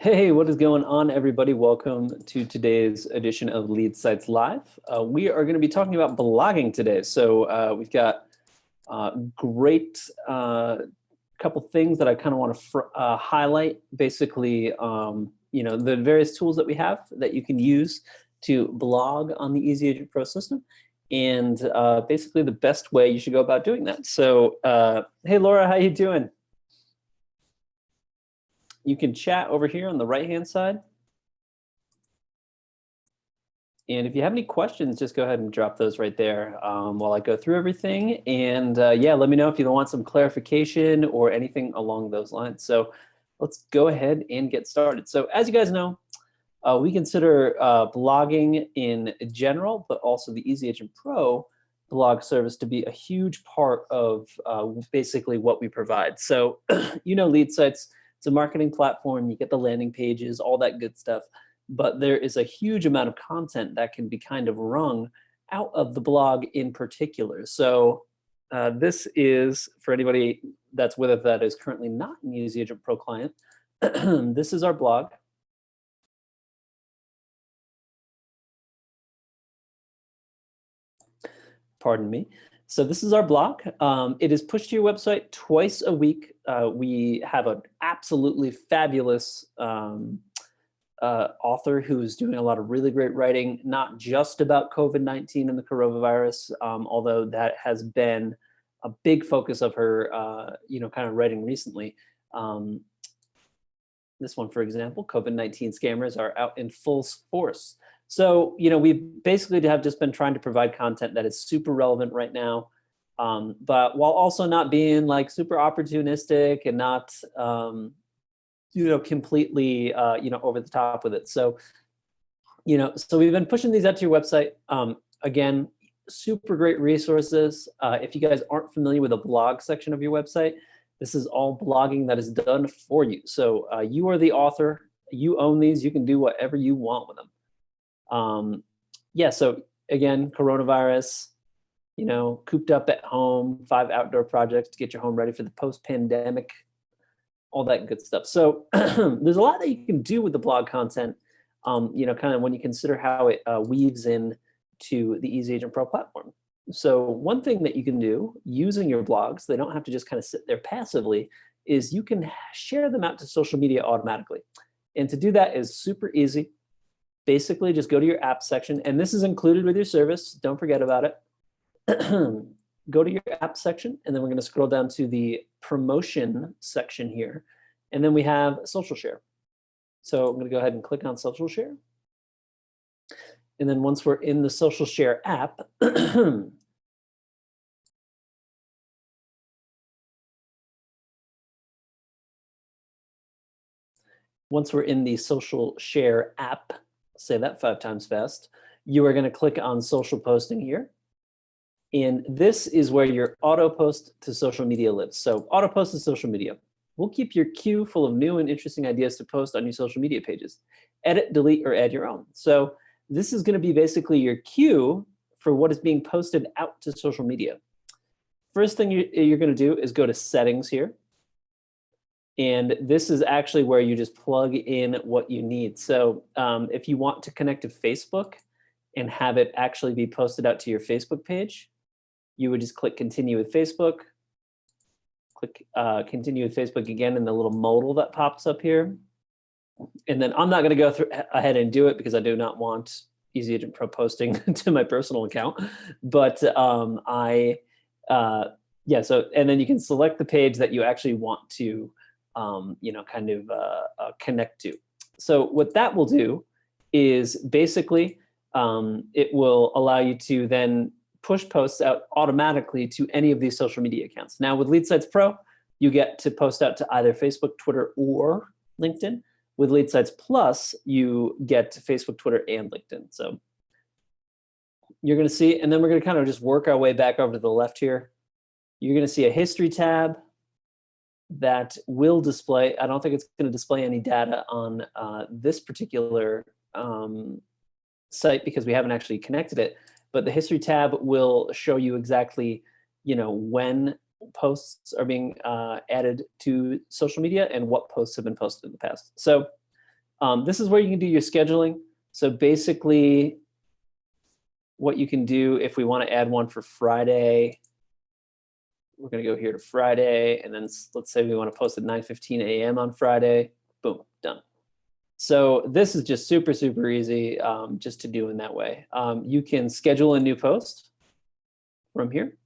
Hey, what is going on, everybody? Welcome to today's edition of Lead Sites Live. We are going to be talking about blogging today. So we've got great couple things that I kind of want to highlight. Basically, the various tools that we have that you can use to blog on the EasyAgentPro system, and basically the best way you should go about doing that. So, hey, Laura, how you doing? You can chat over here on the right-hand side. And if you have any questions, just go ahead and drop those right there while I go through everything. And yeah, let me know if you want some clarification or anything along those lines. So let's go ahead and get started. So as you guys know, we consider blogging in general, but also the EasyAgentPro blog service to be a huge part of basically what we provide. So Lead Sites, it's a marketing platform. You get the landing pages, all that good stuff. But there is a huge amount of content that can be kind of wrung out of the blog in particular. So this is, for anybody that's with us that is currently not an EasyAgentPro client, this is our blog. Pardon me. So this is our blog. It is pushed to your website twice a week. We have an absolutely fabulous author who's doing a lot of really great writing, not just about COVID-19 and the coronavirus, although that has been a big focus of her, kind of writing recently. This one, for example, COVID-19 scammers are out in full force. So, we basically have just been trying to provide content that is super relevant right now, but while also not being like super opportunistic and not, completely, over the top with it. So, so we've been pushing these out to your website. Again, super great resources. If you guys aren't familiar with the blog section of your website, this is all blogging that is done for you. So you are the author, you own these, you can do whatever you want with them. So again, coronavirus, cooped up at home, 5 outdoor projects to get your home ready for the post-pandemic, all that good stuff. So there's a lot that you can do with the blog content, kind of when you consider how it weaves in to the EasyAgentPro platform. So one thing that you can do using your blogs, they don't have to just kind of sit there passively, is you can share them out to social media automatically. And to do that is super easy. Basically, just go to your app section, and this is included with your service. Don't forget about it. Go to your app section, and then we're going to scroll down to the promotion section here. And then we have social share. So I'm going to go ahead and click on social share. And then once we're in the social share app, once we're in the social share app, say that 5 times fast, you are going to click on social posting here. And this is where your auto post to social media lives. So auto post to social media. We'll keep your queue full of new and interesting ideas to post on your social media pages. Edit, delete, or add your own. So this is going to be basically your queue for what is being posted out to social media. First thing you're going to do is go to settings here. And this is actually where you just plug in what you need. So if you want to connect to Facebook and have it actually be posted out to your Facebook page, you would just click continue with Facebook, click continue with Facebook again in the little modal that pops up here. And then I'm not going to go ahead and do it because I do not want EasyAgentPro posting to my personal account. But so, and then you can select the page that you actually want to connect to. So what that will do is basically it will allow you to then push posts out automatically to any of these social media accounts. Now with Lead Sites Pro, you get to post out to either Facebook, Twitter, or LinkedIn. With Lead Sites Plus, you get to Facebook, Twitter, and LinkedIn. So you're going to see, and then we're going to kind of just work our way back over to the left here. You're going to see a history tab that will display, I don't think it's going to display any data on this particular site because we haven't actually connected it, but the history tab will show you exactly, when posts are being added to social media and what posts have been posted in the past. So This is where you can do your scheduling. So basically, what you can do if we want to add one for Friday, we're going to go here to Friday, and then let's say we want to post at 9:15 a.m. on Friday. Boom, done. So this is just super, super easy just to do in that way. You can schedule a new post from here,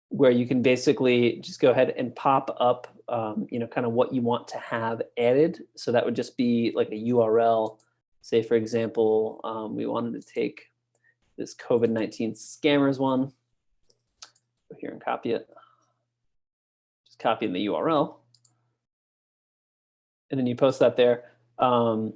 where you can basically just go ahead and pop up, kind of what you want to have added. So that would just be like a URL. Say, for example, we wanted to take this COVID-19 scammers one. Go here and copy it. Just copy in the URL. And then you post that there. And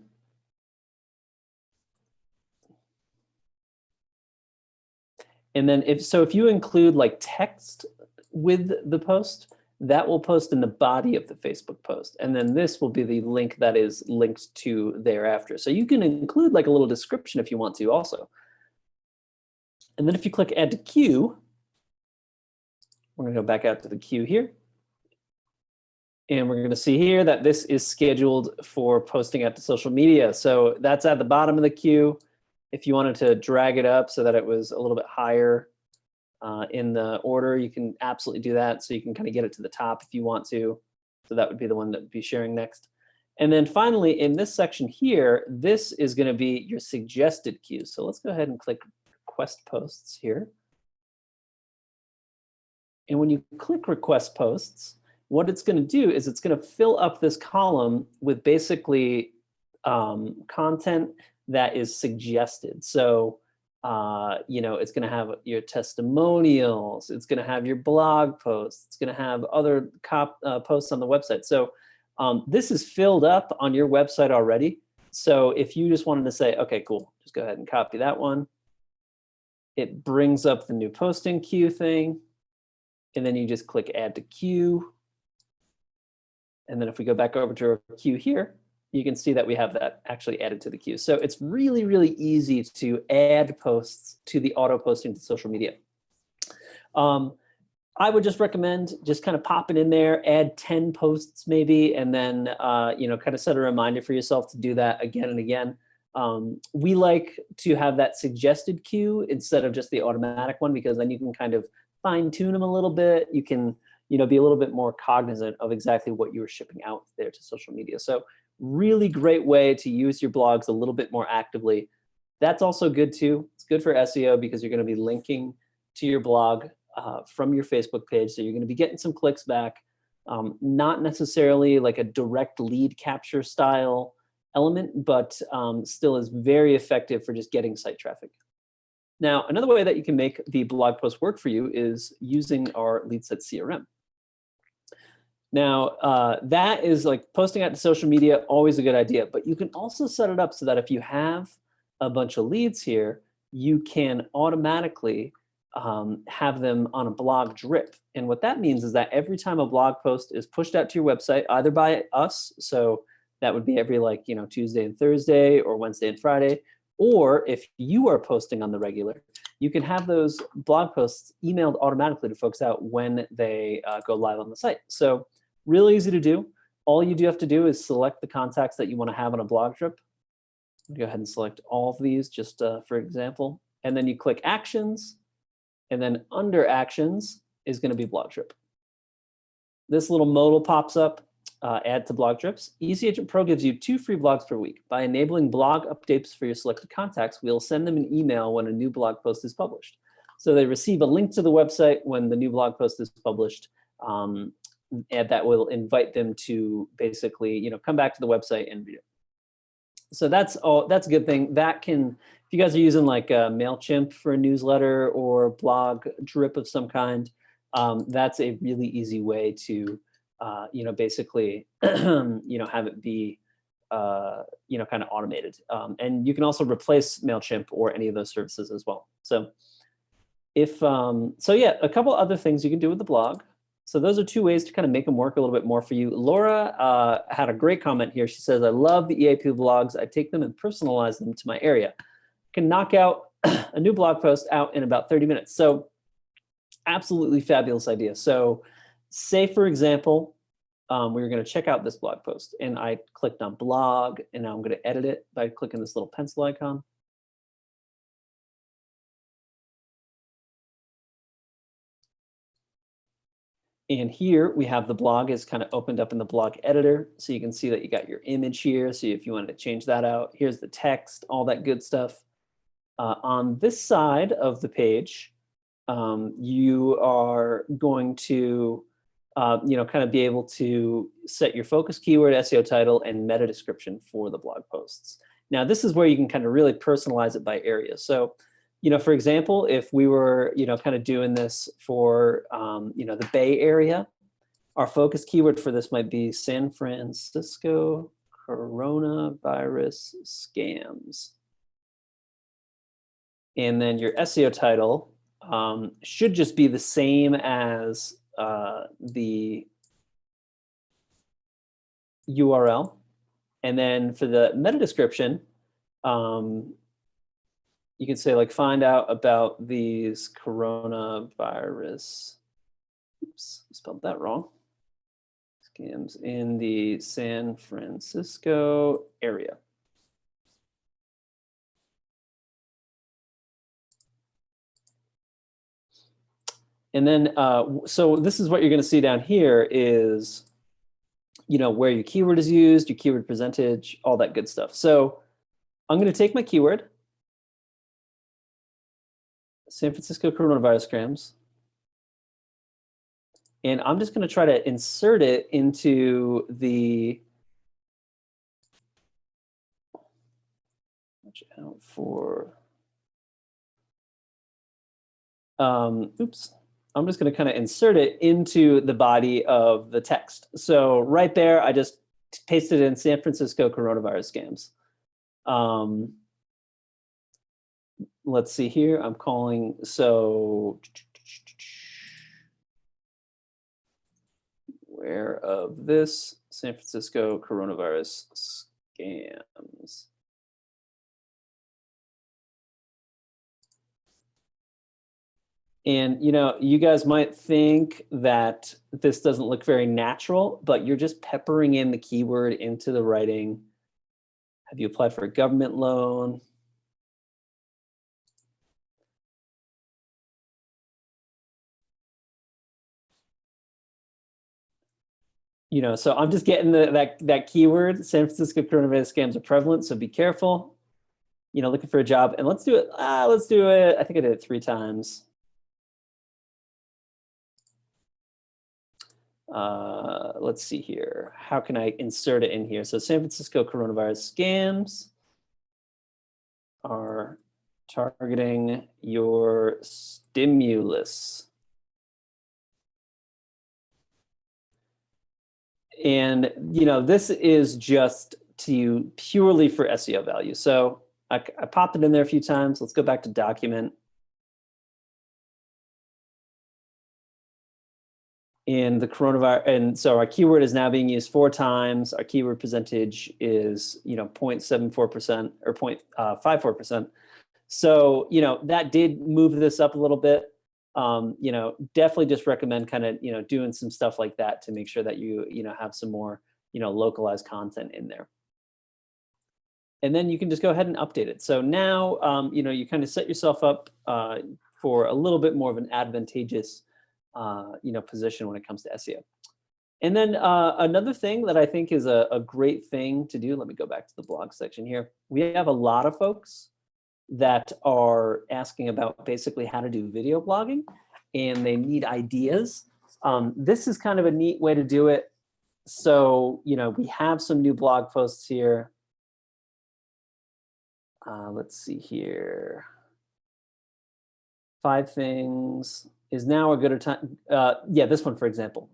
then if you include like text with the post, that will post in the body of the Facebook post. And then this will be the link that is linked to thereafter. So you can include like a little description if you want to also. And then if you click add to queue, we're gonna go back out to the queue here. And we're gonna see here that this is scheduled for posting out to social media. So that's at the bottom of the queue. If you wanted to drag it up so that it was a little bit higher in the order, you can absolutely do that. So you can kind of get it to the top if you want to. So that would be the one that would be sharing next. And then finally, in this section here, this is gonna be your suggested queues. So let's go ahead and click request posts here. And when you click request posts, what it's going to do is it's going to fill up this column with basically content that is suggested. So, it's going to have your testimonials, it's going to have your blog posts, it's going to have other posts on the website. So this is filled up on your website already. So if you just wanted to say, okay, cool, just go ahead and copy that one. It brings up the new posting queue thing. And then you just click add to queue. And then if we go back over to our queue here, you can see that we have that actually added to the queue. So it's really, really easy to add posts to the auto posting to social media. I would just recommend just kind of popping in there, add 10 posts maybe, and then kind of set a reminder for yourself to do that again and again. We like to have that suggested queue instead of just the automatic one, because then you can kind of fine tune them a little bit. You can, be a little bit more cognizant of exactly what you were shipping out there to social media. So really great way to use your blogs a little bit more actively. That's also good too. It's good for SEO because you're going to be linking to your blog from your Facebook page. So you're going to be getting some clicks back, not necessarily like a direct lead capture style element, but still is very effective for just getting site traffic. Now, another way that you can make the blog post work for you is using our lead set CRM. Now, that is like posting out to social media, always a good idea, but you can also set it up so that if you have a bunch of leads here, you can automatically have them on a blog drip. And what that means is that every time a blog post is pushed out to your website, either by us, so that would be every Tuesday and Thursday or Wednesday and Friday, or if you are posting on the regular, you can have those blog posts emailed automatically to folks out when they go live on the site. So really easy to do. All you do have to do is select the contacts that you want to have on a blog drip. Go ahead and select all of these just for example. And then you click actions. And then under actions is going to be blog drip. This little modal pops up. Add to blog drips. EasyAgentPro gives you 2 free blogs per week. By enabling blog updates for your selected contacts, we'll send them an email when a new blog post is published. So they receive a link to the website when the new blog post is published, and that will invite them to basically, come back to the website and read it. So that's a good thing. That can, if you guys are using like MailChimp for a newsletter or blog drip of some kind, that's a really easy way to basically, have it be, kind of automated. And you can also replace MailChimp or any of those services as well. So yeah, a couple other things you can do with the blog. So those are 2 ways to kind of make them work a little bit more for you. Laura had a great comment here. She says, I love the EAP blogs. I take them and personalize them to my area. Can knock out a new blog post out in about 30 minutes. So absolutely fabulous idea. So say, for example, we were going to check out this blog post. And I clicked on blog, and now I'm going to edit it by clicking this little pencil icon. And here we have the blog is kind of opened up in the blog editor. So you can see that you got your image here. So if you wanted to change that out, here's the text, all that good stuff. On this side of the page, you are going to kind of be able to set your focus keyword, SEO title, and meta description for the blog posts. Now, this is where you can kind of really personalize it by area. So, for example, if we were, kind of doing this for, the Bay Area, our focus keyword for this might be San Francisco coronavirus scams. And then your SEO title should just be the same as the URL. And then for the meta description, you could say like, find out about these coronavirus, oops, spelled that wrong, scams in the San Francisco area. And then, so this is what you're going to see down here is, where your keyword is used, your keyword percentage, all that good stuff. So I'm going to take my keyword, San Francisco coronavirus scams, and I'm just going to try to insert it into the, watch out for, oops. I'm just going to kind of insert it into the body of the text. So right there, I just pasted in San Francisco coronavirus scams. Let's see here. I'm calling, so where of this San Francisco coronavirus scams. And, you guys might think that this doesn't look very natural, but you're just peppering in the keyword into the writing. Have you applied for a government loan? So I'm just getting that keyword, San Francisco coronavirus scams are prevalent, so be careful. Looking for a job, and let's do it. Let's do it. I think I did it 3 times. Let's see here. How can I insert it in here? So San Francisco coronavirus scams are targeting your stimulus. And, this is just purely for SEO value. So I popped it in there a few times. Let's go back to document. In the coronavirus, and so our keyword is now being used 4 times. Our keyword percentage is 0.74% or 0.54%. So that did move this up a little bit. Definitely just recommend kind of doing some stuff like that to make sure that you have some more localized content in there. And then you can just go ahead and update it. So now you kind of set yourself up for a little bit more of an advantageous position when it comes to SEO. And then another thing that I think is a great thing to do, let me go back to the blog section here. We have a lot of folks that are asking about basically how to do video blogging, and they need ideas. This is kind of a neat way to do it. So, we have some new blog posts here. Let's see here. 5 things. Is now a good time? Yeah, this one, for example,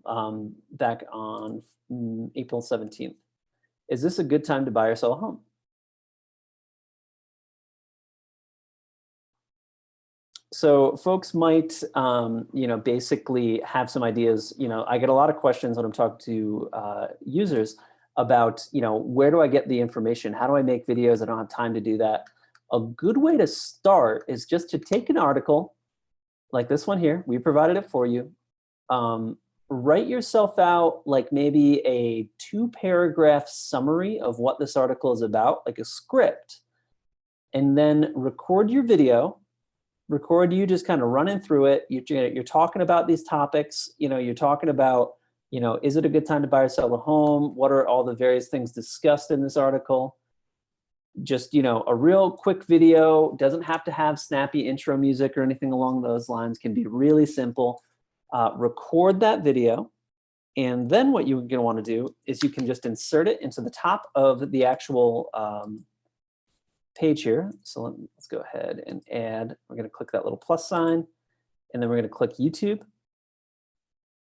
back on April 17th. Is this a good time to buy or sell a home? So folks might, basically have some ideas. I get a lot of questions when I'm talking to users about, where do I get the information? How do I make videos? I don't have time to do that. A good way to start is just to take an article like this one here. We provided it for you. write yourself out like maybe a 2-paragraph summary of what this article is about, like a script, and then record your video. Record you just kind of running through it. You're talking about these topics. You're talking about, is it a good time to buy or sell a home? What are all the various things discussed in this article? Just, a real quick video. Doesn't have to have snappy intro music or anything along those lines. Can be really simple. Record that video. And then what you're going to want to do is you can just insert it into the top of the actual page here. So let's go ahead and add. We're going to click that little plus sign, and then we're going to click YouTube.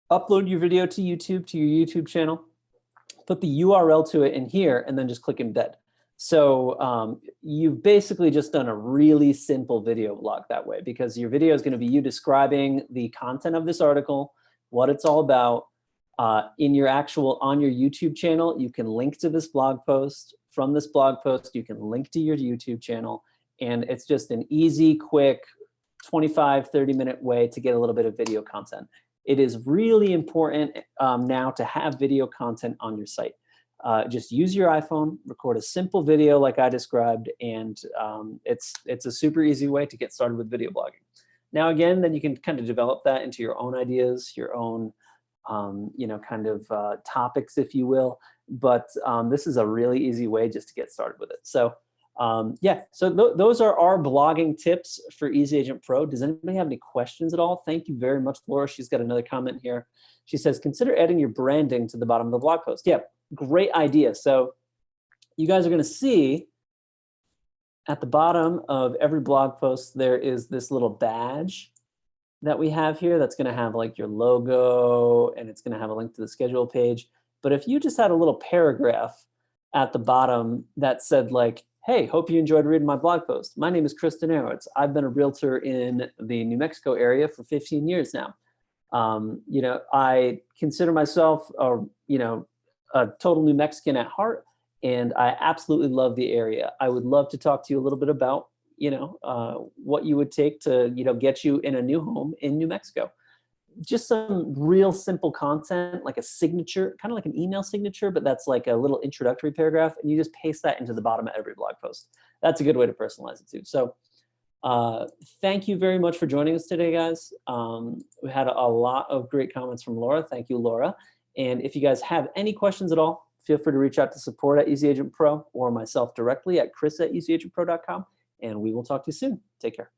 Upload your video to YouTube, to your YouTube channel. Put the URL to it in here, and then just click embed. So you've basically just done a really simple video blog that way, because your video is going to be you describing the content of this article, what it's all about. On your YouTube channel, you can link to this blog post. From this blog post, you can link to your YouTube channel, and it's just an easy, quick 25, 30-minute way to get a little bit of video content. It is really important now to have video content on your site. Just use your iPhone, record a simple video like I described, and it's a super easy way to get started with video blogging. Now, again, then you can kind of develop that into your own ideas, your own topics, if you will. But this is a really easy way just to get started with it. So yeah, so those are our blogging tips for EasyAgentPro. Does anybody have any questions at all? Thank you very much, Laura. She's got another comment here. She says, consider adding your branding to the bottom of the blog post. Yeah, great idea. So you guys are going to see at the bottom of every blog post, there is this little badge that we have here that's going to have like your logo, and it's going to have a link to the schedule page. But if you just had a little paragraph at the bottom that said like, hey, hope you enjoyed reading my blog post. My name is Kristen Arowitz. I've been a realtor in the New Mexico area for 15 years now. I consider myself a total New Mexican at heart, and I absolutely love the area. I would love to talk to you a little bit about what you would take to, get you in a new home in New Mexico. Just some real simple content, like a signature, kind of like an email signature, but that's like a little introductory paragraph, and you just paste that into the bottom of every blog post. That's a good way to personalize it too. So thank you very much for joining us today, guys. We had a lot of great comments from Laura. Thank you, Laura. And if you guys have any questions at all, feel free to reach out to support at EasyAgentPro or myself directly at chris@easyagentpro.com. And we will talk to you soon. Take care.